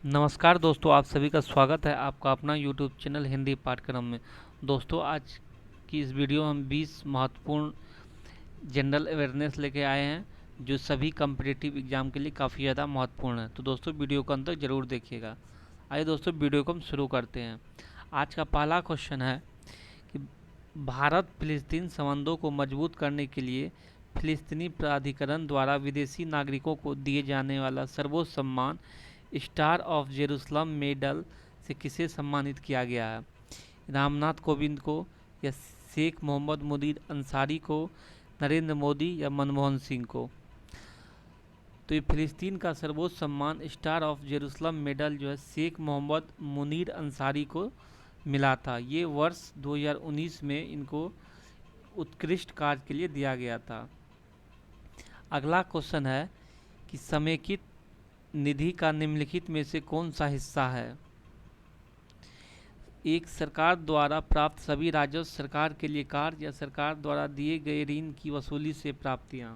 नमस्कार दोस्तों, आप सभी का स्वागत है आपका अपना यूट्यूब चैनल हिंदी पाठ्यक्रम में। दोस्तों, आज की इस वीडियो में हम 20 महत्वपूर्ण जनरल अवेयरनेस लेके आए हैं जो सभी कम्पिटिटिव एग्जाम के लिए काफ़ी ज़्यादा महत्वपूर्ण है। तो दोस्तों, वीडियो को अंत तक जरूर देखिएगा। आइए दोस्तों, वीडियो को हम शुरू करते हैं। आज का पहला क्वेश्चन है कि भारत फिलिस्तीन संबंधों को मजबूत करने के लिए फिलिस्तीनी प्राधिकरण द्वारा विदेशी नागरिकों को दिए जाने वाला सर्वोच्च सम्मान स्टार ऑफ जेरूसलम मेडल से किसे सम्मानित किया गया है? रामनाथ कोविंद को, या शेख मोहम्मद मुनीर अंसारी को, नरेंद्र मोदी या मनमोहन सिंह को? तो ये फिलिस्तीन का सर्वोच्च सम्मान स्टार ऑफ जेरूसलम मेडल जो है शेख मोहम्मद मुनीर अंसारी को मिला था। ये वर्ष 2019 में इनको उत्कृष्ट कार्य के लिए दिया गया था। अगला क्वेश्चन है कि समेकित निधि का निम्नलिखित में से कौन सा हिस्सा है? एक, सरकार द्वारा प्राप्त सभी राजस्व, सरकार के लिए कार्य, या सरकार द्वारा दिए गए ऋण की वसूली से प्राप्तियां।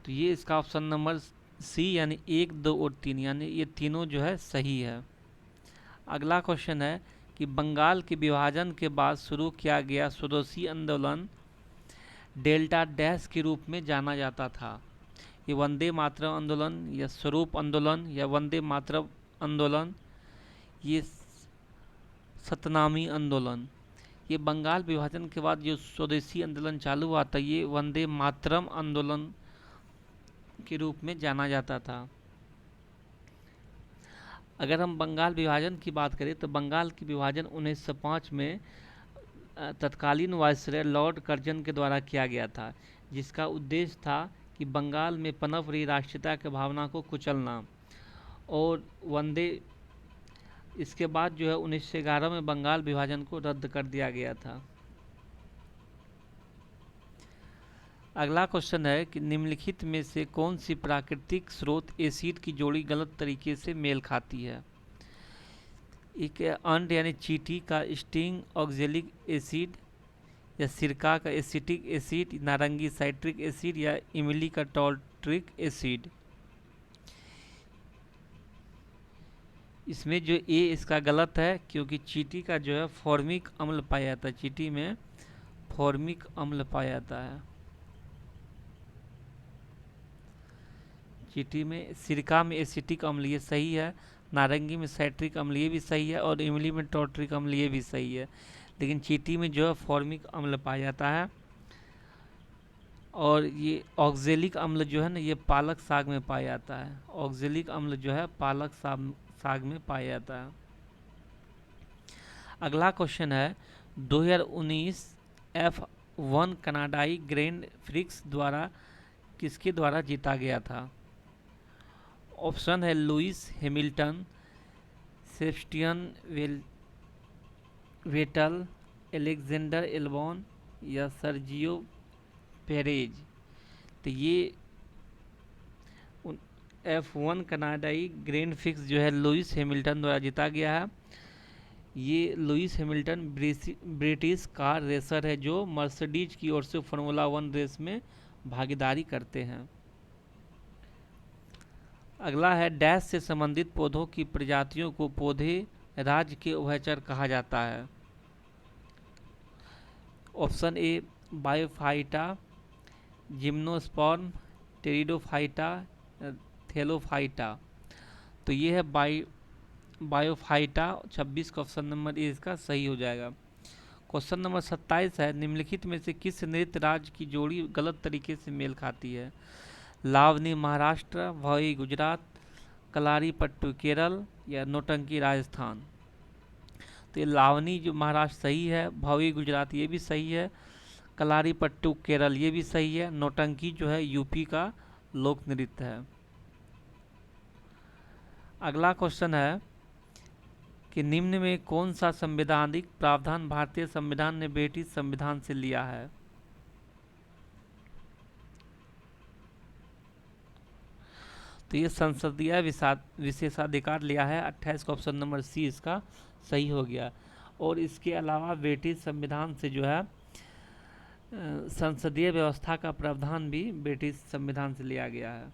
तो ये इसका ऑप्शन नंबर सी यानी 1, 2 और 3 यानी ये तीनों जो है सही है। अगला क्वेश्चन है कि बंगाल के विभाजन के बाद शुरू किया गया स्वदेशी आंदोलन डेल्टा डैश के रूप में जाना जाता था। ये वंदे मातरम आंदोलन, या स्वरूप आंदोलन, या वंदे मातरम आंदोलन, ये सतनामी आंदोलन। ये बंगाल विभाजन के बाद जो स्वदेशी आंदोलन चालू हुआ था ये वंदे मातरम आंदोलन के रूप में जाना जाता था। अगर हम बंगाल विभाजन की बात करें तो बंगाल की विभाजन 1905 में तत्कालीन वायसराय लॉर्ड कर्जन के द्वारा किया गया था, जिसका उद्देश्य था कि बंगाल में पनप रही राष्ट्रीयता की भावना को कुचलना। और वंदे इसके बाद जो है 1911 में बंगाल विभाजन को रद्द कर दिया गया था। अगला क्वेश्चन है कि निम्नलिखित में से कौन सी प्राकृतिक स्रोत एसिड की जोड़ी गलत तरीके से मेल खाती है? एक है अंड यानी चींटी का स्टिंग ऑक्जेलिक एसिड, या सिरका का एसिटिक एसिड, नारंगी साइट्रिक एसिड, या इमली का टॉल्ट्रिक एसिड। इसमें जो ए इसका गलत है, क्योंकि चींटी का जो है फॉर्मिक अम्ल पाया जाता है। चींटी में फॉर्मिक अम्ल पाया जाता है। चींटी में सिरका में एसिटिक अम्ल, ये सही है। नारंगी में साइट्रिक अम्ल, ये भी सही है। और इमली में टॉल्ट्रिक अम्ल, ये भी सही है। लेकिन चींटी में जो है फॉर्मिक अम्ल पाया जाता है। और ये ऑक्जेलिक अम्ल जो है ना, ये पालक साग में पाया जाता है। ऑक्जेलिक अम्ल जो है पालक साग में पाया जाता है। अगला क्वेश्चन है 2019 F1 कनाडाई ग्रैंड प्रिक्स द्वारा किसके द्वारा जीता गया था? ऑप्शन है Lewis Hamilton, Sebastian Vettel, Alexander Albon, या सर्जियो पेरेज। तो ये F1 कनाडाई ग्रैंड प्रिक्स जो है लुइस हैमिल्टन द्वारा जीता गया है। ये Lewis Hamilton British car racer है जो मर्सिडीज की ओर से फार्मूला 1 रेस में भागीदारी करते हैं। अगला है डैश से संबंधित पौधों की प्रजातियों को पौधे राज्य के उभयचर कहा जाता है। Option A Bryophyta, gymnosperm, pteridophyta, Thallophyta. तो ये है बायोफाइटा। 26 का ऑप्शन नंबर ए इसका सही हो जाएगा। क्वेश्चन नंबर 27 है निम्नलिखित में से किस नृत्य राज्य की जोड़ी गलत तरीके से मेल खाती है? लावनी महाराष्ट्र, भाई गुजरात, कलारी पट्टू केरल, या नौटंकी राजस्थान। तो ये लावनी जो महाराष्ट्र सही है, भावी गुजरात ये भी सही है, कलारी पट्टू केरल ये भी सही है, नौटंकी जो है यूपी का लोक नृत्य है। अगला क्वेश्चन है कि निम्न में कौन सा संवैधानिक प्रावधान भारतीय संविधान ने ब्रिटिश संविधान से लिया है? तो ये संसदीय विशेषाधिकार लिया है। 28 का ऑप्शन नंबर सी इसका सही हो गया। और इसके अलावा ब्रिटिश संविधान से जो है संसदीय व्यवस्था का प्रावधान भी ब्रिटिश संविधान से लिया गया है।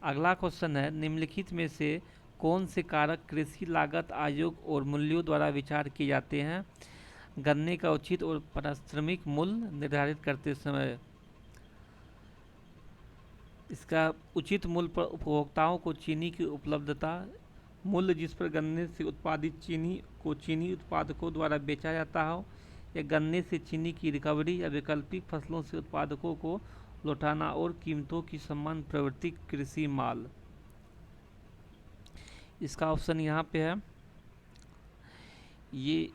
अगला क्वेश्चन है, निम्नलिखित में से कौन से कारक कृषि लागत आयोग और मूल्यों द्वारा विचार किए जाते हैं? गन्ने का उचित और पारिश्रमिक मूल्य निर्धारित करते समय इसका उचित मूल्य पर उपभोक्ताओं को चीनी की उपलब्धता, मूल्य जिस पर गन्ने से उत्पादित चीनी को चीनी उत्पादकों द्वारा बेचा जाता हो, या गन्ने से चीनी की रिकवरी या वैकल्पिक फसलों से उत्पादकों को लौटाना, और कीमतों की समान प्रवृत्ति कृषि माल। इसका ऑप्शन यहाँ पे है, ये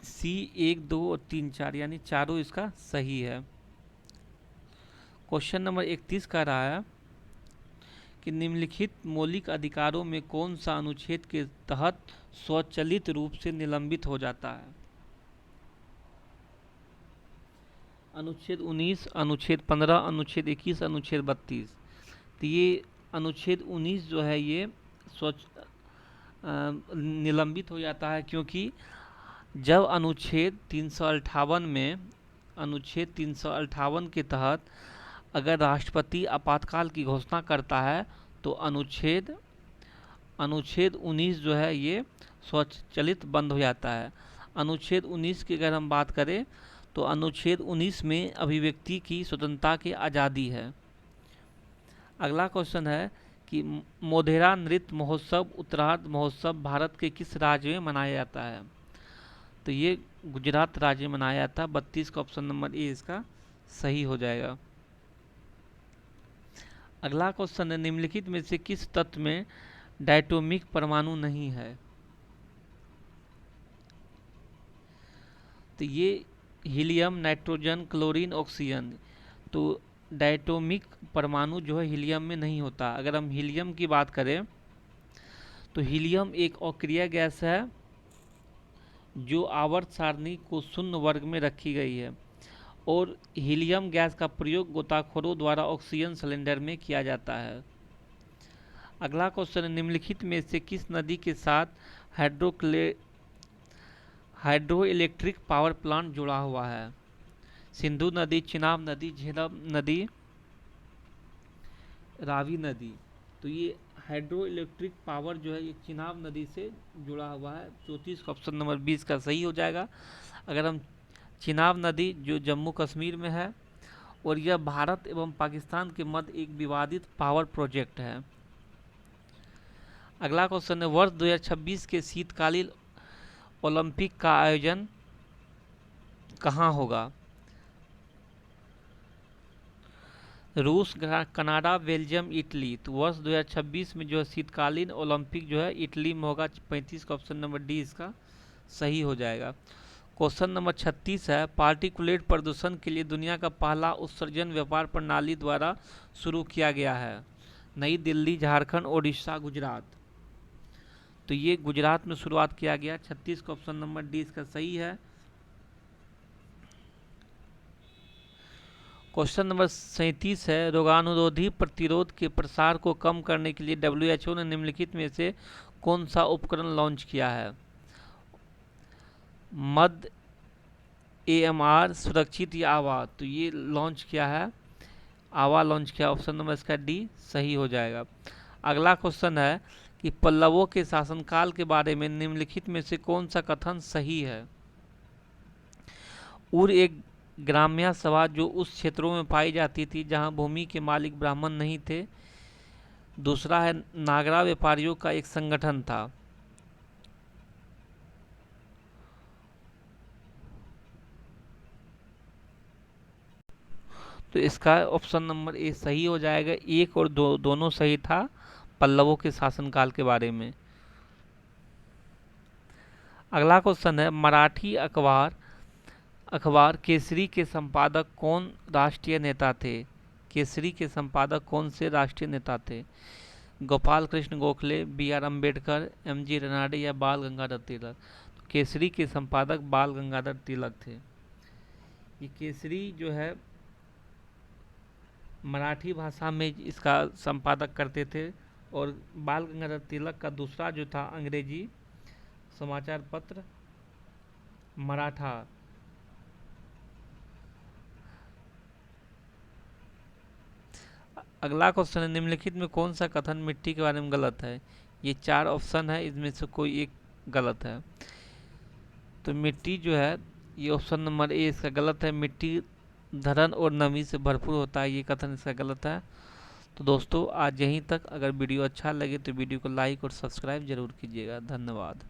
सी 1, 2 और 3, 4 यानी चारों इसका सही है। क्वेश्चन नंबर 31 का रहा है कि निम्नलिखित मौलिक अधिकारों में कौन सा अनुच्छेद के तहत स्वचालित रूप से निलंबित हो जाता है? अनुच्छेद 19, अनुच्छेद 15, अनुच्छेद 21, अनुच्छेद 32। तो ये अनुच्छेद 19 जो है ये निलंबित हो जाता है, क्योंकि जब अनुच्छेद 358 के तहत अगर राष्ट्रपति आपातकाल की घोषणा करता है तो अनुच्छेद 19 जो है ये स्वचालित बंद हो जाता है। अनुच्छेद 19 की अगर हम बात करें तो अनुच्छेद 19 में अभिव्यक्ति की स्वतंत्रता की आज़ादी है। अगला क्वेश्चन है कि मोढेरा नृत्य महोत्सव उत्तरार्ध महोत्सव भारत के किस राज्य में मनाया जाता है? तो ये गुजरात राज्य में मनाया जाता है। 32 का ऑप्शन नंबर ए इसका सही हो जाएगा। अगला क्वेश्चन है, निम्नलिखित में से किस तत्व में डायटोमिक परमाणु नहीं है? तो ये हीलियम, नाइट्रोजन, क्लोरीन, ऑक्सीजन। तो डायटोमिक परमाणु जो है हीलियम में नहीं होता। अगर हम हीलियम की बात करें तो हीलियम एक अक्रिय गैस है जो आवर्त सारणी को शून्य वर्ग में रखी गई है, और हीलियम गैस का प्रयोग गोताखोरों द्वारा ऑक्सीजन सिलेंडर में किया जाता है। अगला क्वेश्चन है, निम्नलिखित में से किस नदी के साथ हाइड्रो इलेक्ट्रिक पावर प्लांट जुड़ा हुआ है? सिंधु नदी, चिनाब नदी, झेलम नदी, रावी नदी। तो ये हाइड्रो इलेक्ट्रिक पावर जो है ये चिनाब नदी से जुड़ा हुआ है। 34 का ऑप्शन नंबर 20 का सही हो जाएगा। अगर हम चिनाब नदी जो जम्मू कश्मीर में है, और यह भारत एवं पाकिस्तान के मध्य एक विवादित पावर प्रोजेक्ट है। अगला क्वेश्चन है, वर्ष 2026 के शीतकालीन ओलंपिक का आयोजन कहाँ होगा? रूस, कनाडा, बेल्जियम, इटली। तो वर्ष 2026 में जो है शीतकालीन ओलंपिक जो है इटली में होगा। 35 का ऑप्शन नंबर डी इसका सही हो जाएगा। क्वेश्चन नंबर 36 है, पार्टिकुलेट प्रदूषण के लिए दुनिया का पहला उत्सर्जन व्यापार प्रणाली द्वारा शुरू किया गया है? नई दिल्ली, झारखंड, ओडिशा, गुजरात। तो ये गुजरात में शुरुआत किया गया। 36 का ऑप्शन नंबर डी इसका सही है। क्वेश्चन नंबर 37 है, रोगानुरोधी प्रतिरोध के प्रसार को कम करने के लिए WHO ने निम्नलिखित में से कौन सा उपकरण लॉन्च किया है? मद, AMR, सुरक्षित या आवा। तो ये लॉन्च किया है, आवा लॉन्च किया। ऑप्शन नंबर इसका डी सही हो जाएगा। अगला क्वेश्चन है कि पल्लवों के शासनकाल के बारे में निम्नलिखित में से कौन सा कथन सही है? उर एक ग्राम्य सभा जो उस क्षेत्रों में पाई जाती थी जहां भूमि के मालिक ब्राह्मण नहीं थे। दूसरा है, नागरा व्यापारियों का एक संगठन था। तो इसका ऑप्शन नंबर ए सही हो जाएगा। 1 और 2 दोनों सही था पल्लवों के शासनकाल के बारे में। अगला क्वेश्चन है, मराठी अखबार केसरी के संपादक कौन राष्ट्रीय नेता थे? केसरी के संपादक कौन से राष्ट्रीय नेता थे? गोपाल कृष्ण गोखले, BR अम्बेडकर, MG रनाडे या बाल गंगाधर तिलक। तो केसरी के संपादक बाल गंगाधर तिलक थे। ये केसरी जो है मराठी भाषा में इसका संपादक करते थे, और बाल गंगाधर तिलक का दूसरा जो था अंग्रेजी समाचार पत्र मराठा। अगला क्वेश्चन है, निम्नलिखित में कौन सा कथन मिट्टी के बारे में गलत है? ये 4 ऑप्शन है, इसमें से कोई एक गलत है। तो मिट्टी जो है, ये ऑप्शन नंबर ए इसका गलत है। मिट्टी धरण और नमी से भरपूर होता है, ये कथन इसका गलत है। तो दोस्तों आज यहीं तक। अगर वीडियो अच्छा लगे तो वीडियो को लाइक और सब्सक्राइब जरूर कीजिएगा। धन्यवाद।